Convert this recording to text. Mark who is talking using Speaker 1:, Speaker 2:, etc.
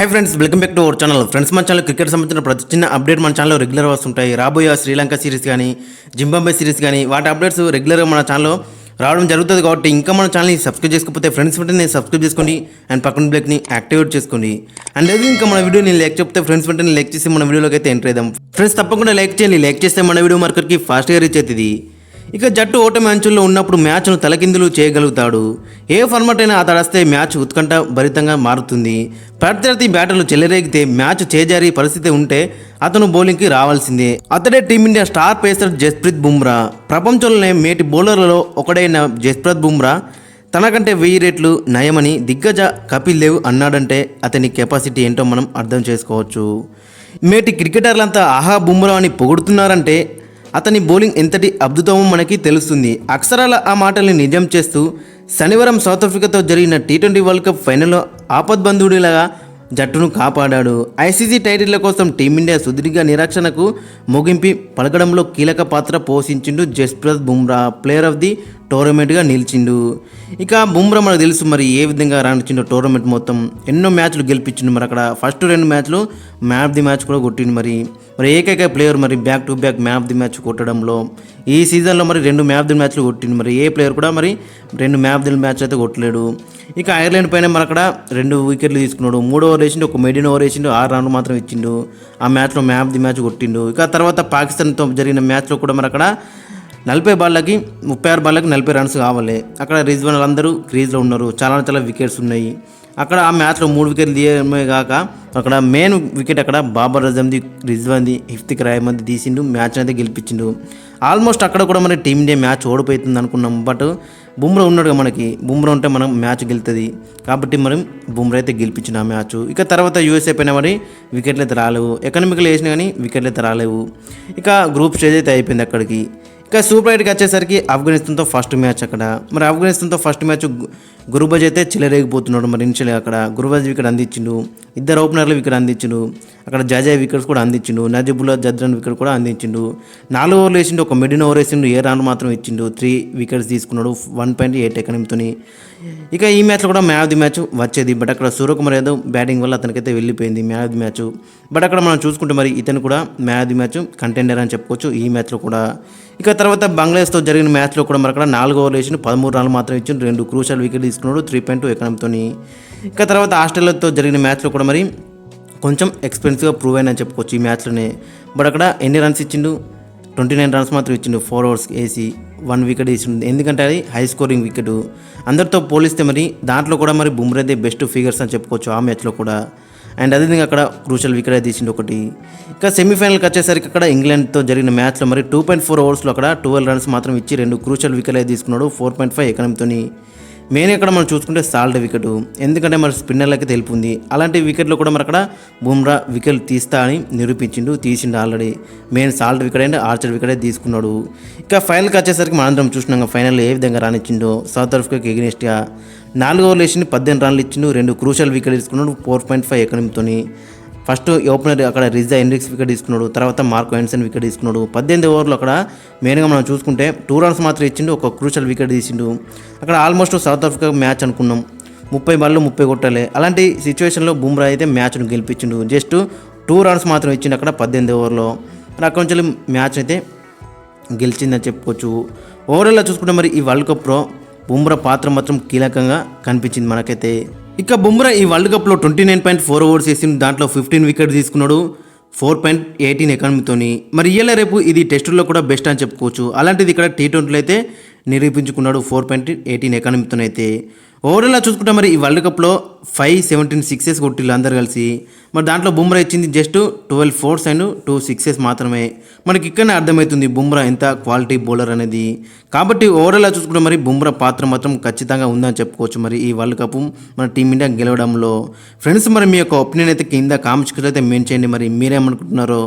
Speaker 1: Hi friends, welcome back to our channel. Friends, మన channel cricket సంబంధించిన ప్రతి చిన్న అప్డేట్ మన ఛానల్లో రెగ్యులర్ వస్తుంటాయి. రాబోయే శ్రీలంక సిరీస్ కానీ జింబాబ్వే సిరీస్ కానీ వాటి అప్డేట్స్ రెగ్యులర్గా మన ఛానల్లో రావడం జరుగుతుంది. కాబట్టి ఇంకా మన ఛానల్ని సబ్స్క్రైబ్ చేసుకోకపోతే ఫ్రెండ్స్ వెంటనే సబ్స్క్రైబ్ చేసుకోండి అండ్ పక్కన బ్లెక్ని యాక్టివేట్ చేసుకోండి. అండ్ అది ఇంకా మన వీడియోని లైక్ చెప్తే ఫ్రెండ్స్ వెంటనే లైక్ చేసి మన వీడియోలోకి అయితే ఎంటర్ అవుదాం. ఫ్రెండ్స్, తప్పకుండా లైక్ చేయండి. లైక్ చేస్తే మన వీడియో మార్కెట్కి ఫాస్ట్గా రీచ్ అవుతుంది. ఇక జట్టు ఓటమి అంచుల్లో ఉన్నప్పుడు మ్యాచ్ను తలకిందులు చేయగలుగుతాడు. ఏ ఫార్మాట్ అయినా అతడస్తే మ్యాచ్ ఉత్కంఠ భరితంగా మారుతుంది. ప్రత్యర్థి బ్యాటర్లు చెలరేగితే మ్యాచ్ చేజారి పరిస్థితి ఉంటే అతను బౌలింగ్కి రావాల్సిందే. అతడే team India star pacer Jasprit Bumrah. ప్రపంచంలోనే మేటి బౌలర్లలో ఒకడైన జస్ప్రీత్ బుమ్రా తనకంటే 1000 రెట్లు నయమని దిగ్గజ కపిల్ దేవ్ అన్నాడంటే అతని కెపాసిటీ ఏంటో మనం అర్థం చేసుకోవచ్చు. మేటి క్రికెటర్లంతా ఆహా బుమ్రా అని పొగుడుతున్నారంటే అతని బౌలింగ్ ఎంతటి అద్భుతమో మనకి తెలుస్తుంది. అక్షరాల ఆ మాటల్ని నిజం చేస్తూ శనివారం సౌత్ ఆఫ్రికాతో జరిగిన T20 వరల్డ్ కప్ ఫైనల్లో ఆపద్బంధుడిలాగా జట్టును కాపాడాడు. ఐసీసీ టైటిళ్ల కోసం టీమిండియా సుదీర్ఘ నిరీక్షణకు ముగింపు పలకడంలో కీలక పాత్ర పోషించిండు Jasprit Bumrah. Player of the టోర్నమెంట్గా నిలిచిండు. ఇక బుమ్రా మనకు తెలుసు మరి ఏ విధంగా రాణించిండో. టోర్నమెంట్ మొత్తం ఎన్నో మ్యాచ్లు గెలిపించిండు. మరి అక్కడ ఫస్ట్ 2 మ్యాచ్లు మ్యాన్ ఆఫ్ ది మ్యాచ్ కూడా కొట్టిండు. మరి ఏకైక ప్లేయర్ మరి back to back man of the match కొట్టడంలో ఈ సీజన్లో మరి 2 మ్యాన్ ఆఫ్ ది మ్యాచ్లు కొట్టిండు. మరి ఏ ప్లేయర్ కూడా మరి 2 మ్యాన్ ఆఫ్ ది మ్యాచ్ అయితే కొట్టలేడు. ఇక ఐర్లాండ్ పైన మరి అక్కడ 2 వికెట్లు తీసుకున్నాడు. 3 ఓవర్ వేసిండు, ఒక మెడిన్ ఓవర్ వేసిండు, 6 రన్లు మాత్రం ఇచ్చిండు. ఆ మ్యాచ్లో మ్యాన్ ఆఫ్ ది మ్యాచ్ కొట్టిండు. ఇక తర్వాత పాకిస్తాన్తో జరిగిన మ్యాచ్లో కూడా మరి అక్కడ 40 బాళ్ళకి 36 బాళ్ళకి 40 రన్స్ కావాలి. అక్కడ రిజ్వాన్ అందరూ క్రీజ్లో ఉన్నారు. చాలా వికెట్స్ ఉన్నాయి. అక్కడ ఆ మ్యాచ్లో 3 వికెట్లు తీయడమే కాక అక్కడ మెయిన్ వికెట్ అక్కడ బాబర్ అజమ్ది, రిజ్వాన్ది, ఇఫ్తిక్ రహమాన్ది తీసిండు. మ్యాచ్ అయితే గెలిపించిండు. ఆల్మోస్ట్ అక్కడ కూడా మన టీమిండియా మ్యాచ్ ఓడిపోతుంది అనుకున్నాం. బట్ బుమ్రా ఉన్నాడుగా మనకి. బుమ్రా ఉంటే మనం మ్యాచ్ గెలుతుంది కాబట్టి మనం బుమ్రా అయితే గెలిపించిన ఆ మ్యాచ్. ఇక తర్వాత యూఎస్ఏ పైన మరి వికెట్లు అయితే రాలేవు. ఎకనామికల్ వేసినా కానీ వికెట్లు అయితే రాలేవు. ఇక గ్రూప్ స్టేజ్ అయితే అయిపోయింది అక్కడికి. ఇక సూపర్ 8కి వచ్చేసరికి ఆఫ్ఘనిస్తాన్తో ఫస్ట్ మ్యాచ్ అక్కడ. మరి ఆఫ్ఘనిస్తాన్తో ఫస్ట్ మ్యాచ్ గురుబజ్ అయితే చిల్లరేగిపోతున్నాడు. మరి ఇనిషియల్గా అక్కడ గురుబజ్ వికెట్ అందించిండు. 2 ఓపెనర్లు వికెట్ అందించిండు. అక్కడ జజయ్ వికెట్స్ కూడా అందించిండు. నజీబుల్లా జద్రన్ వికెట్ కూడా అందించిండు. 4 ఓవర్లు వేసిండు, ఒక మిడిన్ ఓవర్ వేసిండు, 7 రన్ మాత్రం ఇచ్చిండు. 3 వికెట్స్ తీసుకున్నాడు 1.8 ఎకనమీతో. ఇక ఈ మ్యాచ్లో కూడా మ్యాన్ ఆఫ్ ది మ్యాచ్ వచ్చేది. బట్ అక్కడ సూర్యకుమార్ యాదవ్ బ్యాటింగ్ వల్ల అతనికైతే వెళ్ళిపోయింది man of the match. But అక్కడ మనం చూసుకుంటే మరి ఇతను కూడా man of the match contender అని చెప్పుకోవచ్చు ఈ మ్యాచ్లో కూడా. ఇక తర్వాత బంగ్లాదేశ్తో జరిగిన మ్యాచ్లో కూడా మరి అక్కడ 4 ఓవర్లు వేసిండు, 13 రన్లు మాత్రం ఇచ్చిండు, 2 క్రూషియల్ వికెట్ తీసుకున్నాడు 3.2 ఎకనమీతో. ఇక తర్వాత ఆస్ట్రేలియాతో జరిగిన మ్యాచ్లో కూడా మరి కొంచెం ఎక్స్పెన్సివ్గా ప్రూవ్ అయినా చెప్పుకోవచ్చు ఈ మ్యాచ్లోనే. బట్ అక్కడ ఎన్ని రన్స్ ఇచ్చిండు? 29 రన్స్ మాత్రం ఇచ్చిండు. 4 ఓవర్స్ వేసి 1 వికెట్ ఇచ్చిండు. ఎందుకంటే అది హై స్కోరింగ్ వికెట్. అందరితో పోలిస్తే మరి దాంట్లో కూడా మరి బుమ్రాదే బెస్ట్ ఫిగర్స్ అని చెప్పుకోవచ్చు ఆ మ్యాచ్లో కూడా. అండ్ అదేవిధంగా అక్కడ క్రూషియల్ వికెట్ అయితే తీసిండు ఒకటి. ఇక సెమీఫైనల్కి వచ్చేసరికి అక్కడ ఇంగ్లాండ్తో జరిగిన మ్యాచ్లో మరి 2.4 ఓవర్స్లో అక్కడ 12 రన్స్ మాత్రం ఇచ్చి 2 క్రూషియల్ వికెట్ అయితే తీసుకున్నాడు 4.5 ఎకనమీతో. మెయిన్ ఇక్కడ మనం చూసుకుంటే సాల్ట్ వికెట్. ఎందుకంటే మరి స్పిన్నర్లకి తెలుపుంది. అలాంటి వికెట్లో కూడా మరి అక్కడ బుమ్రా వికెట్ తీస్తా అని తీసిండు already. Main Salt wicket and Archer wicket అయితే తీసుకున్నాడు. ఇక ఫైనల్కి వచ్చేసరికి మనందరం చూసినాం ఫైనల్ ఏ విధంగా రానిచ్చిండో. సౌత్ ఆఫ్రికాకి ఎగెనిస్ట్గా 4 ఓవర్లు వేసిండు, 18 రన్లు ఇచ్చిండు, 2 క్రూషియల్ వికెట్ తీసుకున్నాడు 4.5 ఎకనమీతో. ఫస్ట్ ఓపెనర్ అక్కడ రిజా హెన్రిక్స్ వికెట్ తీసుకున్నాడు. తర్వాత మార్కో హెన్సన్ వికెట్ తీసుకున్నాడు. 18 ఓవర్లు అక్కడ మెయిన్గా మనం చూసుకుంటే 2 రన్స్ మాత్రం ఇచ్చిండు, ఒక క్రూషియల్ వికెట్ తీసిండు. అక్కడ ఆల్మోస్ట్ సౌత్ ఆఫ్రికా మ్యాచ్ అనుకున్నాం. 30 బాళ్ళు 30 కొట్టాలి. అలాంటి సిచ్యువేషన్లో బుమ్రా అయితే మ్యాచ్ను గెలిపించిండు. జస్ట్ 2 రన్స్ మాత్రం ఇచ్చిండు అక్కడ 18 ఓవర్లో. మరి అక్కడ నుంచి మ్యాచ్ అయితే గెలిచిందని చెప్పుకోవచ్చు. ఓవరాల్గా చూసుకుంటే మరి ఈ వరల్డ్ కప్లో బుమ్రా పాత్ర మాత్రం కీలకంగా కనిపించింది మనకైతే. ఇక బుమ్రా ఈ వరల్డ్ కప్లో 29.4 ఓవర్స్ వేసిండు. దాంట్లో 15 వికెట్ తీసుకున్నాడు 4.18 ఎకనమీతో. మరి ఇయ్యాల రేపు ఇది టెస్టుల్లో కూడా బెస్ట్ అని చెప్పుకోవచ్చు. అలాంటిది ఇక్కడ T20లో అయితే నిరూపించుకున్నాడు 4.18 ఎకనమీతో అయితే. ఓవరాల్గా చూసుకుంటే మరి ఈ వరల్డ్ కప్లో 517 సిక్సెస్ కొట్టిళ్ళు అందరు కలిసి. మరి దాంట్లో బుమ్రా ఇచ్చింది జస్ట్ 12 ఫోర్స్ అండ్ 2 సిక్సెస్ మాత్రమే. మనకి ఇక్కడనే అర్థమవుతుంది బుమ్రా ఎంత క్వాలిటీ బౌలర్ అనేది. కాబట్టి ఓవరాల్గా చూసుకుంటే మరి బుమ్రా పాత్ర మాత్రం ఖచ్చితంగా ఉందని చెప్పుకోవచ్చు మరి ఈ వరల్డ్ కప్ మన టీమిండియా గెలవడంలో. ఫ్రెండ్స్, మరి మీ యొక్క ఒపీనియన్ అయితే కింద కామెంట్స్కి అయితే మెన్షన్ చేయండి. మరి మీరేమనుకుంటున్నారో.